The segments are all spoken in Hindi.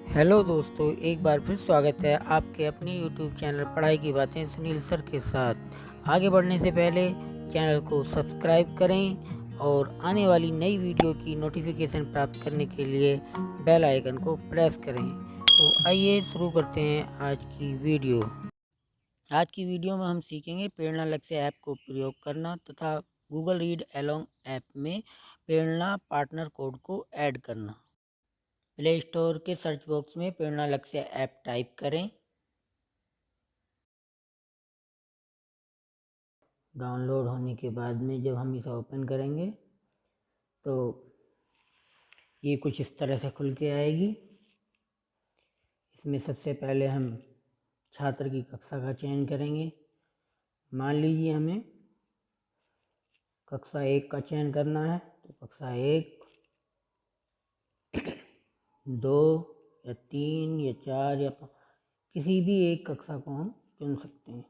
हेलो दोस्तों, एक बार फिर स्वागत है आपके अपने YouTube चैनल पढ़ाई की बातें सुनील सर के साथ। आगे बढ़ने से पहले चैनल को सब्सक्राइब करें और आने वाली नई वीडियो की नोटिफिकेशन प्राप्त करने के लिए बेल आइकन को प्रेस करें। तो आइए शुरू करते हैं आज की वीडियो। आज की वीडियो में हम सीखेंगे प्रेरणा लक्ष्य ऐप को प्रयोग करना तथा गूगल रीड अलोंग ऐप में प्रेरणा पार्टनर कोड को ऐड करना। प्ले स्टोर के सर्च बॉक्स में प्रेरणा लक्ष्य ऐप टाइप करें। डाउनलोड होने के बाद में जब हम इसे ओपन करेंगे तो ये कुछ इस तरह से खुल के आएगी। इसमें सबसे पहले हम छात्र की कक्षा का चयन करेंगे। मान लीजिए हमें कक्षा 1 का चयन करना है, तो कक्षा 1, 2 या 3 या 4 या 5 किसी भी एक कक्षा को हम चुन सकते हैं।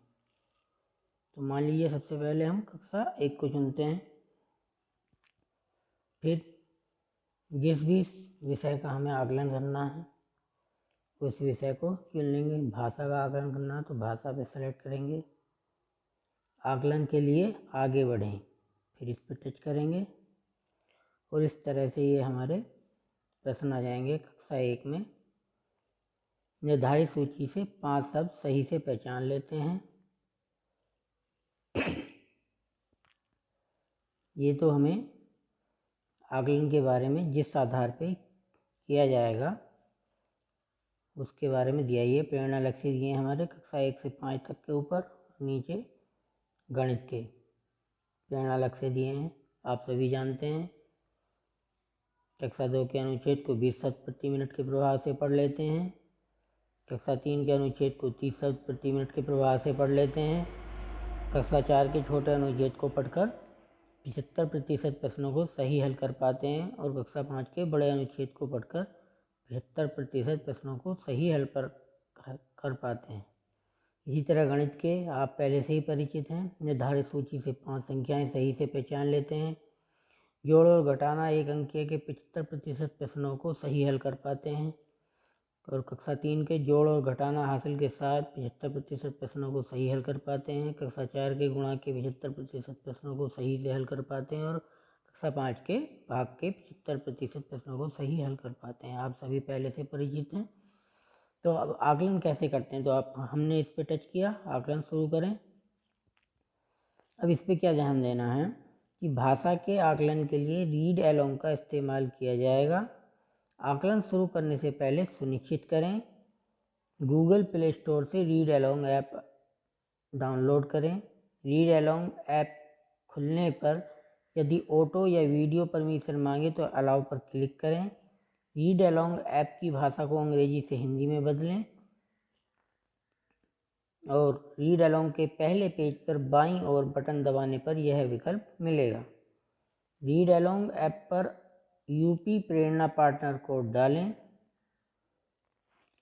तो मान लीजिए सबसे पहले हम कक्षा 1 को चुनते हैं। फिर जिस भी विषय का हमें आकलन करना है उस विषय को चुन लेंगे। भाषा का आकलन करना है तो भाषा पे सेलेक्ट करेंगे। आकलन के लिए आगे बढ़ें, फिर इस पर टच करेंगे और इस तरह से ये हमारे प्रश्न आ जाएंगे। कक्षा 1 में निर्धारित सूची से 5 शब्द सही से पहचान लेते हैं। ये तो हमें आकलन के बारे में जिस आधार पे किया जाएगा उसके बारे में दिया। ये प्रेरणा लक्ष्य दिए हमारे कक्षा 1 से 5 तक के ऊपर, नीचे गणित के प्रेरणा लक्ष्य दिए हैं, आप सभी जानते हैं। कक्षा 2 के अनुच्छेद को 20 शब्द प्रति मिनट के प्रभाव से पढ़ लेते हैं। कक्षा 3 के अनुच्छेद को 30 शब्द प्रति मिनट के प्रभाव से पढ़ लेते हैं। कक्षा 4 के छोटे अनुच्छेद को पढ़कर 75% प्रश्नों को सही हल कर पाते हैं और कक्षा 5 के बड़े अनुच्छेद को पढ़कर 75% प्रश्नों को सही हल कर पाते हैं। इसी तरह गणित के आप पहले से ही परिचित हैं। निर्धारित सूची से 5 संख्याएं सही से पहचान लेते हैं। जोड़ और घटाना एक अंकीय के 75% प्रश्नों को सही हल कर पाते हैं और कक्षा 3 के जोड़ और घटाना हासिल के साथ 75% प्रश्नों को सही हल कर पाते हैं। कक्षा 4 के गुणा के 75% प्रश्नों को सही से हल कर पाते हैं और कक्षा 5 के भाग के 75% प्रश्नों को सही हल कर पाते हैं। आप सभी पहले से परिचित हैं। तो अब आकलन कैसे करते हैं, तो आप हमने इस पर टच किया, आकलन शुरू करें। अब इस पर क्या ध्यान देना है कि भाषा के आकलन के लिए रीड अलोंग का इस्तेमाल किया जाएगा। आकलन शुरू करने से पहले सुनिश्चित करें गूगल प्ले स्टोर से रीड अलोंग ऐप डाउनलोड करें। रीड अलोंग ऐप खुलने पर यदि ऑटो या वीडियो परमिशन मांगे तो अलाउ पर क्लिक करें। रीड अलोंग ऐप की भाषा को अंग्रेजी से हिंदी में बदलें और रीड अलोंग के पहले पेज पर बाईं ओर बटन दबाने पर यह विकल्प मिलेगा। रीड अलोंग ऐप पर यूपी प्रेरणा पार्टनर कोड डालें।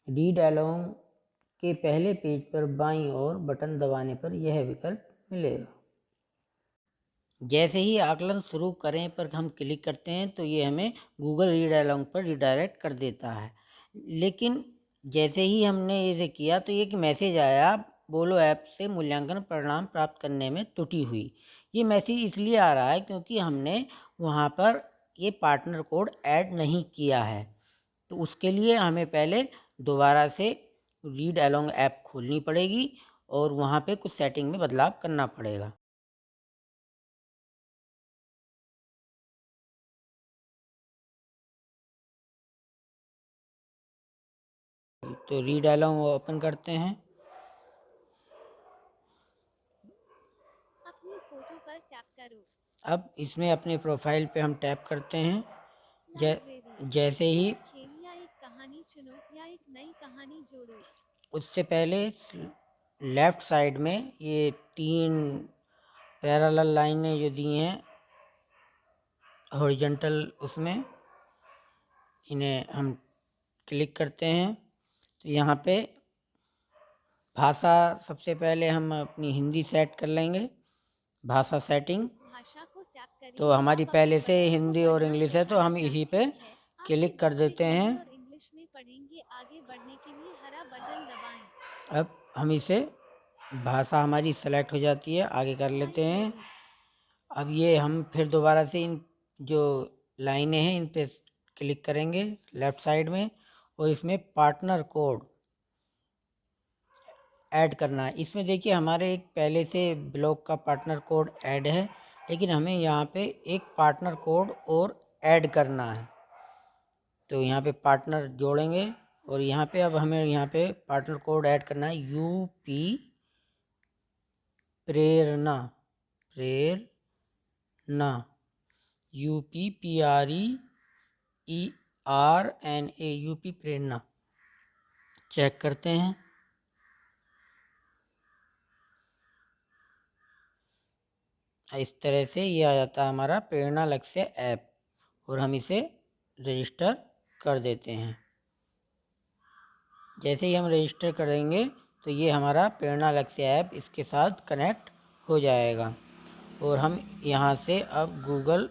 रीड अलोंग के पहले पेज पर बाईं ओर बटन दबाने पर यह विकल्प मिलेगा। जैसे ही आकलन शुरू करें पर हम क्लिक करते हैं तो ये हमें गूगल रीड अलोंग पर रिडायरेक्ट कर देता है। लेकिन जैसे ही हमने इसे किया तो एक मैसेज आया, बोलो ऐप से मूल्यांकन परिणाम प्राप्त करने में त्रुटि हुई। ये मैसेज इसलिए आ रहा है क्योंकि हमने वहाँ पर ये पार्टनर कोड ऐड नहीं किया है। तो उसके लिए हमें पहले दोबारा से रीड अलोंग ऐप खोलनी पड़ेगी और वहाँ पे कुछ सेटिंग में बदलाव करना पड़ेगा। तो रीड अलोंग ओपन करते हैं। अपनी फोटो पर टैप करो। अब इसमें अपने प्रोफाइल पे हम टैप करते हैं। लाइब्रेरी, जैसे ही एक खेल या एक कहानी चुनो या एक नई कहानी जोड़ो। उससे पहले लेफ़्ट साइड में ये 3 पैरेलल लाइनें जो दी हैं हॉरिजॉन्टल, उसमें इन्हें हम क्लिक करते हैं। तो यहाँ पे भाषा सबसे पहले हम अपनी हिंदी सेट कर लेंगे, भाषा सेटिंग। इस भाषा को टैप करें तो जो हमारी आप अपने पहले से बच्चे को हिंदी और पढ़ना इंग्लिश है तो सिखाना हम इसी चाहते पे हैं। आपके क्लिक कर बच्चे देते हैं। हिंदी और इंग्लिश में पढ़ेंगे। आगे बढ़ने के लिए हरा बटन दबाएं। अब हम इसे भाषा हमारी सेलेक्ट हो जाती है, आगे कर लेते टाइम हैं। लोडिंग। अब ये हम फिर दोबारा से इन जो लाइनें हैं इन पे क्लिक करेंगे लेफ़्ट साइड में, और इसमें पार्टनर कोड ऐड करना है। इसमें देखिए हमारे एक पहले से ब्लॉक का पार्टनर कोड ऐड है, लेकिन हमें यहाँ पे एक पार्टनर कोड और ऐड करना है। तो यहाँ पे पार्टनर जोड़ेंगे, और यहाँ पे अब हमें यहाँ पे पार्टनर कोड ऐड करना है यूपी प्रेरणा, प्रेरणा, यूपी PRERNA, यूपी प्रेरणा। चेक करते हैं। इस तरह से ये आ जाता है हमारा प्रेरणा लक्ष्य ऐप, और हम इसे रजिस्टर कर देते हैं। जैसे ही हम रजिस्टर करेंगे तो ये हमारा प्रेरणा लक्ष्य ऐप इसके साथ कनेक्ट हो जाएगा, और हम यहाँ से अब गूगल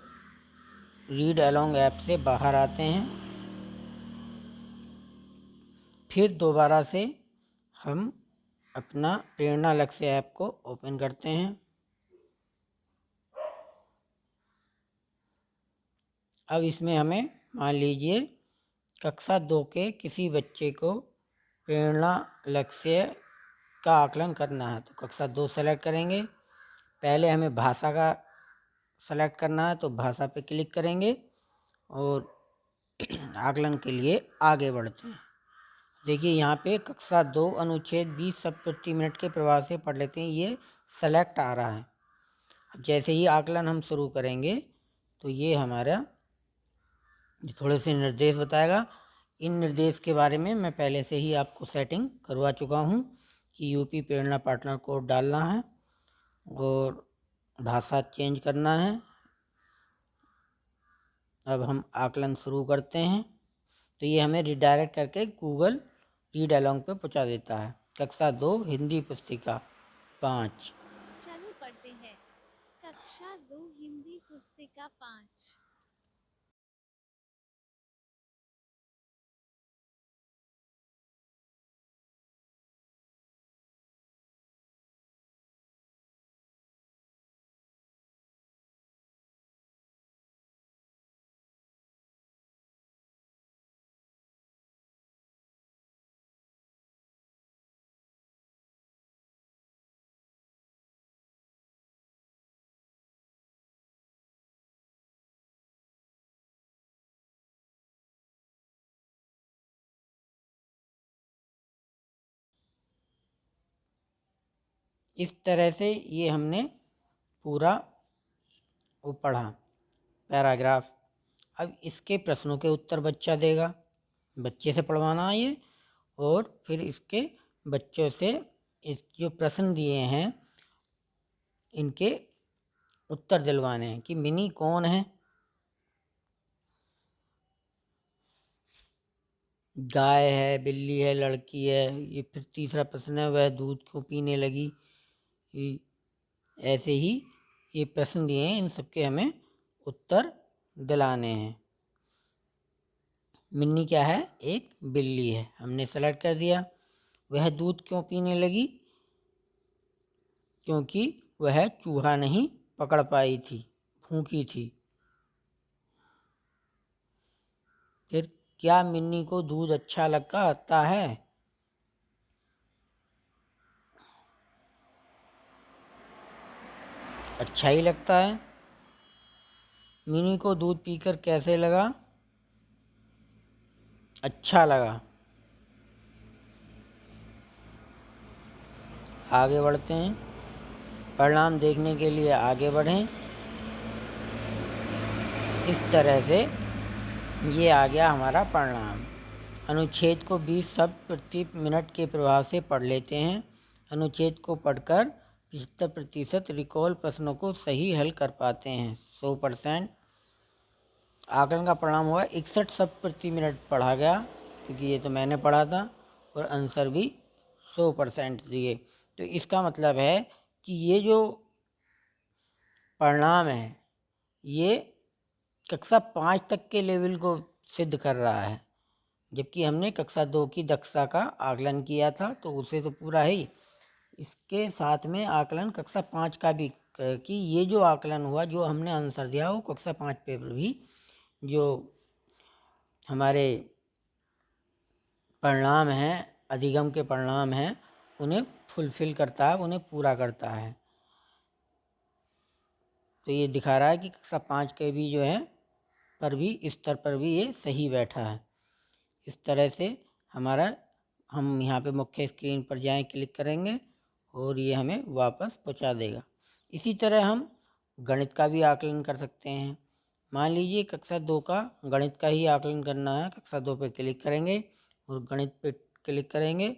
रीड अलोंग ऐप से बाहर आते हैं। फिर दोबारा से हम अपना प्रेरणा लक्ष्य ऐप को ओपन करते हैं। अब इसमें हमें मान लीजिए कक्षा 2 के किसी बच्चे को प्रेरणा लक्ष्य का आकलन करना है, तो कक्षा 2 सेलेक्ट करेंगे। पहले हमें भाषा का सेलेक्ट करना है, तो भाषा पे क्लिक करेंगे और आकलन के लिए आगे बढ़ते हैं। देखिए यहाँ पे कक्षा 2 अनुच्छेद 20 शब्द प्रति मिनट के प्रवाह से पढ़ लेते हैं, ये सेलेक्ट आ रहा है। जैसे ही आकलन हम शुरू करेंगे तो ये हमारा थोड़े से निर्देश बताएगा। इन निर्देश के बारे में मैं पहले से ही आपको सेटिंग करवा चुका हूँ कि यूपी प्रेरणा पार्टनर कोड डालना है और भाषा चेंज करना है। अब हम आकलन शुरू करते हैं, तो ये हमें रिडायरेक्ट करके गूगल रीड अलोंग पे पहुँचा देता है। कक्षा 2 हिंदी पुस्तिका 5। चलो पढ़ते हैं। कक्षा 2 हिंदी पुस्तिका 5। इस तरह से ये हमने पूरा वो पढ़ा पैराग्राफ। अब इसके प्रश्नों के उत्तर बच्चा देगा, बच्चे से पढ़वाना है ये, और फिर इसके बच्चों से इस जो प्रश्न दिए हैं इनके उत्तर दिलवाने हैं कि मिनी कौन है, गाय है, बिल्ली है, लड़की है। ये फिर तीसरा प्रश्न है वह दूध क्यों पीने लगी। ऐसे ही ये प्रश्न दिए हैं, इन सबके हमें उत्तर दिलाने हैं। मिन्नी क्या है, एक बिल्ली है, हमने सेलेक्ट कर दिया। वह दूध क्यों पीने लगी, क्योंकि वह चूहा नहीं पकड़ पाई थी, भूखी थी। फिर क्या मिन्नी को दूध अच्छा लगता है, अच्छा ही लगता है। मिनी को दूध पीकर कैसे लगा, अच्छा लगा। आगे बढ़ते हैं, परिणाम देखने के लिए आगे बढ़ें। इस तरह से ये आ गया हमारा परिणाम। अनुच्छेद को 20 शब्द प्रति मिनट के प्रभाव से पढ़ लेते हैं। अनुच्छेद को पढ़कर 75% रिकॉल प्रश्नों को सही हल कर पाते हैं, 100%। आकलन का परिणाम हुआ 61 शब्द प्रति मिनट पढ़ा गया, क्योंकि ये तो मैंने पढ़ा था, और आंसर भी 100% दिए। तो इसका मतलब है कि ये जो परिणाम है ये कक्षा 5 तक के लेवल को सिद्ध कर रहा है। जबकि हमने कक्षा 2 की दक्षता का आकलन किया था, तो उसे तो पूरा है ही, इसके साथ में आकलन कक्षा 5 का भी कि ये जो आकलन हुआ, जो हमने आंसर दिया, वो कक्षा 5 पेपर भी जो हमारे परिणाम हैं, अधिगम के परिणाम हैं, उन्हें फुलफिल करता है, उन्हें पूरा करता है। तो ये दिखा रहा है कि कक्षा 5 के भी जो है पर भी स्तर पर भी ये सही बैठा है। इस तरह से हम यहाँ पे मुख्य स्क्रीन पर जाएं, क्लिक करेंगे और ये हमें वापस पहुँचा देगा। इसी तरह हम गणित का भी आकलन कर सकते हैं। मान लीजिए कक्षा 2 का गणित का ही आकलन करना है, कक्षा 2 पे क्लिक करेंगे और गणित पे क्लिक करेंगे,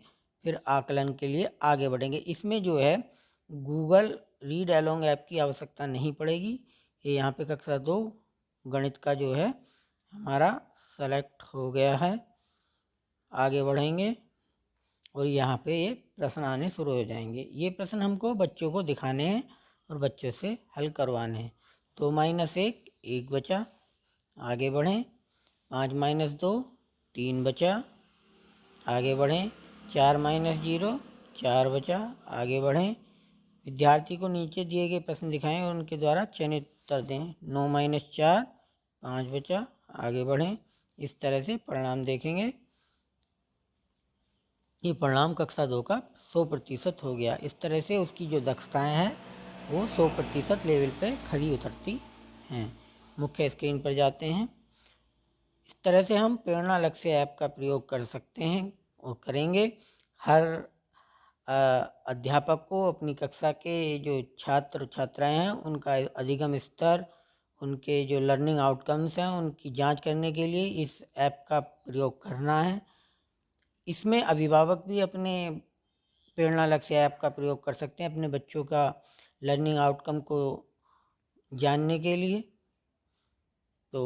फिर आकलन के लिए आगे बढ़ेंगे। इसमें जो है गूगल रीड अलोंग ऐप की आवश्यकता नहीं पड़ेगी। ये यहाँ पे कक्षा 2 गणित का जो है हमारा सेलेक्ट हो गया है। आगे बढ़ेंगे और यहाँ पे ये प्रश्न आने शुरू हो जाएंगे। ये प्रश्न हमको बच्चों को दिखाने हैं और बच्चों से हल करवाने हैं। 2 - 1 1 बचा, आगे बढ़ें। 5 - 2 3 बचा, आगे बढ़ें। 4 - 0 4 बचा, आगे बढ़ें। विद्यार्थी को नीचे दिए गए प्रश्न दिखाएं और उनके द्वारा चयनित उत्तर दें। 9 - 4 5 बचा, आगे बढ़ें। इस तरह से परिणाम देखेंगे। ये परिणाम कक्षा 2 का 100% हो गया। इस तरह से उसकी जो दक्षताएं हैं वो 100% लेवल पे खरी उतरती हैं। मुख्य स्क्रीन पर जाते हैं। इस तरह से हम प्रेरणा लक्ष्य ऐप का प्रयोग कर सकते हैं और करेंगे। हर अध्यापक को अपनी कक्षा के जो छात्र छात्राएं हैं उनका अधिगम स्तर, उनके जो लर्निंग आउटकम्स हैं, उनकी जांच करने के लिए इस ऐप का प्रयोग करना है। इसमें अभिभावक भी अपने प्रेरणा लक्ष्य ऐप का प्रयोग कर सकते हैं अपने बच्चों का लर्निंग आउटकम को जानने के लिए। तो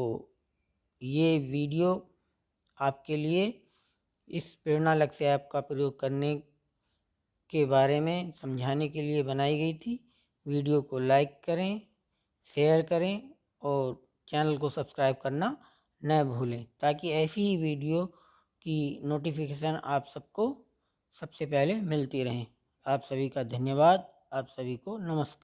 ये वीडियो आपके लिए इस प्रेरणा लक्ष्य ऐप का प्रयोग करने के बारे में समझाने के लिए बनाई गई थी। वीडियो को लाइक करें, शेयर करें और चैनल को सब्सक्राइब करना न भूलें, ताकि ऐसी ही वीडियो की नोटिफिकेशन आप सबको सबसे पहले मिलती रहें। आप सभी का धन्यवाद। आप सभी को नमस्कार।